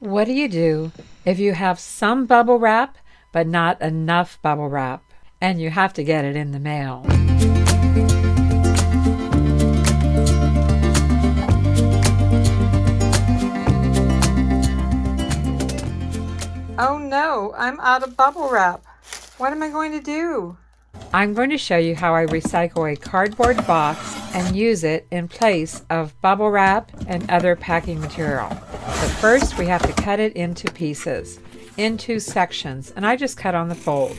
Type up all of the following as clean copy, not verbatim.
What do you do if you have some bubble wrap but not enough bubble wrap and you have to get it in the mail? Oh no, I'm out of bubble wrap. What am I going to do? I'm going to show you how I recycle a cardboard box and use it in place of bubble wrap and other packing material. But first we have to cut it into pieces, into sections, and I just cut on the fold.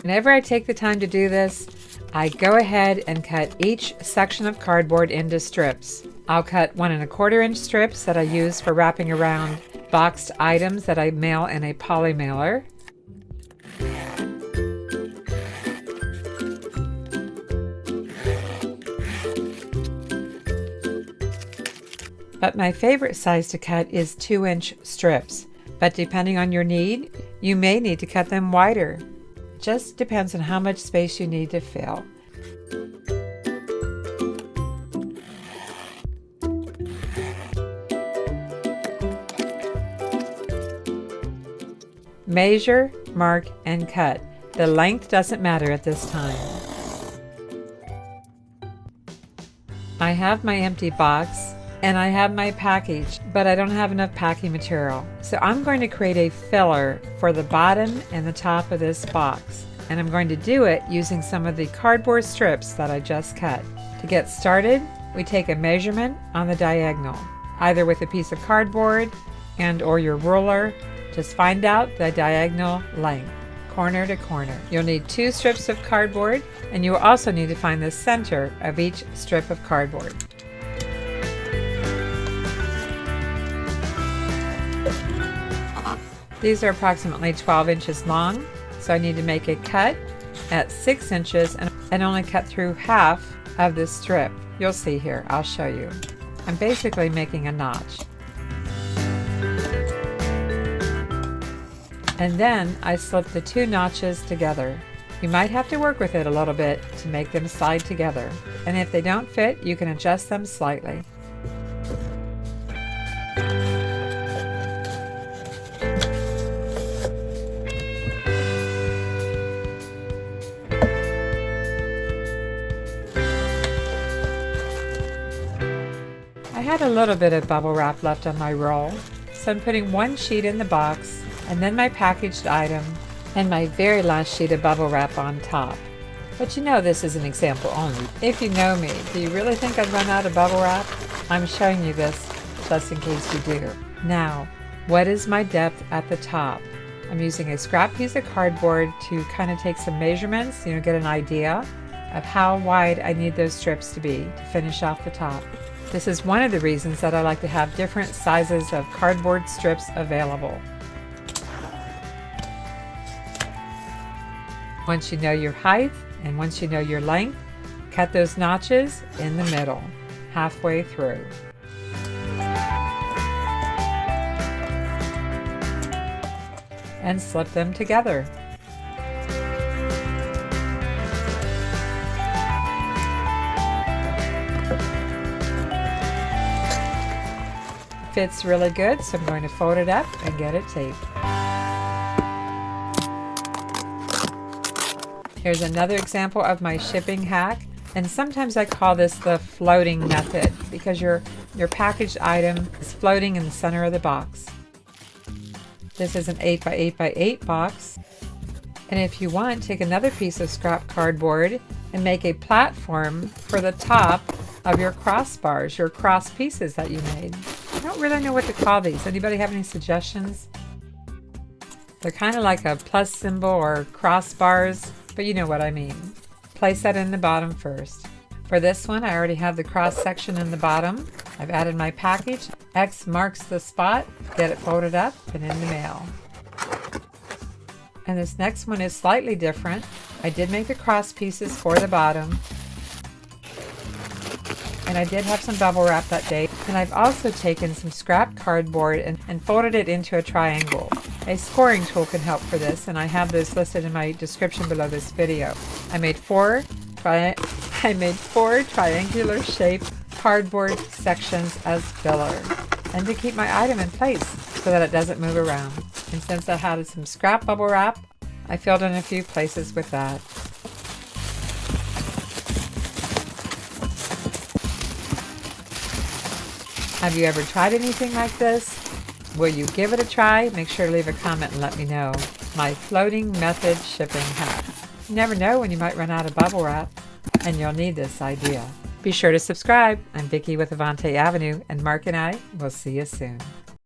Whenever I take the time to do this, I go ahead and cut each section of cardboard into strips. I'll cut 1 1/4 inch strips that I use for wrapping around boxed items that I mail in a poly mailer. But my favorite size to cut is 2-inch strips. But depending on your need, you may need to cut them wider. Just depends on how much space you need to fill. Measure, mark, and cut. The length doesn't matter at this time. I have my empty box and I have my package, but I don't have enough packing material. So I'm going to create a filler for the bottom and the top of this box. And I'm going to do it using some of the cardboard strips that I just cut. To get started, we take a measurement on the diagonal, either with a piece of cardboard and/or your ruler. Just find out the diagonal length, corner to corner. You'll need 2 strips of cardboard, and you will also need to find the center of each strip of cardboard. These are approximately 12 inches long, so I need to make a cut at 6 inches and only cut through half of this strip. You'll see here, I'll show you. I'm basically making a notch. And then I slip the 2 notches together. You might have to work with it a little bit to make them slide together. And if they don't fit, you can adjust them slightly. I had a little bit of bubble wrap left on my roll, so I'm putting 1 sheet in the box and then my packaged item and my very last sheet of bubble wrap on top. But you know this is an example only. If you know me, do you really think I'd run out of bubble wrap? I'm showing you this just in case you do. Now, what is my depth at the top? I'm using a scrap piece of cardboard to kind of take some measurements, get an idea of how wide I need those strips to be to finish off the top. This is one of the reasons that I like to have different sizes of cardboard strips available. Once you know your height and once you know your length, cut those notches in the middle, halfway through. And slip them together. Fits really good, so I'm going to fold it up and get it taped. Here's another example of my shipping hack, and sometimes I call this the floating method because your packaged item is floating in the center of the box. This is an 8 by 8 by 8 box, and if you want, take another piece of scrap cardboard and make a platform for the top of your crossbars, your cross pieces that you made. I don't really know what to call these. Anybody have any suggestions? They're kind of like a plus symbol or crossbars, but you know what I mean. Place that in the bottom first. For this one, I already have the cross section in the bottom. I've added my package. X marks the spot. Get it folded up and in the mail. And this next one is slightly different. I did make the cross pieces for the bottom. And I did have some bubble wrap that day. And I've also taken some scrap cardboard and folded it into a triangle. A scoring tool can help for this, and I have this listed in my description below this video. I made four triangular shaped cardboard sections as filler, and to keep my item in place so that it doesn't move around. And since I had some scrap bubble wrap, I filled in a few places with that. Have you ever tried anything like this? Will you give it a try? Make sure to leave a comment and let me know. My floating method shipping hack. You never know when you might run out of bubble wrap, and you'll need this idea. Be sure to subscribe. I'm Vicki with Avante Avenue, and Mark and I will see you soon.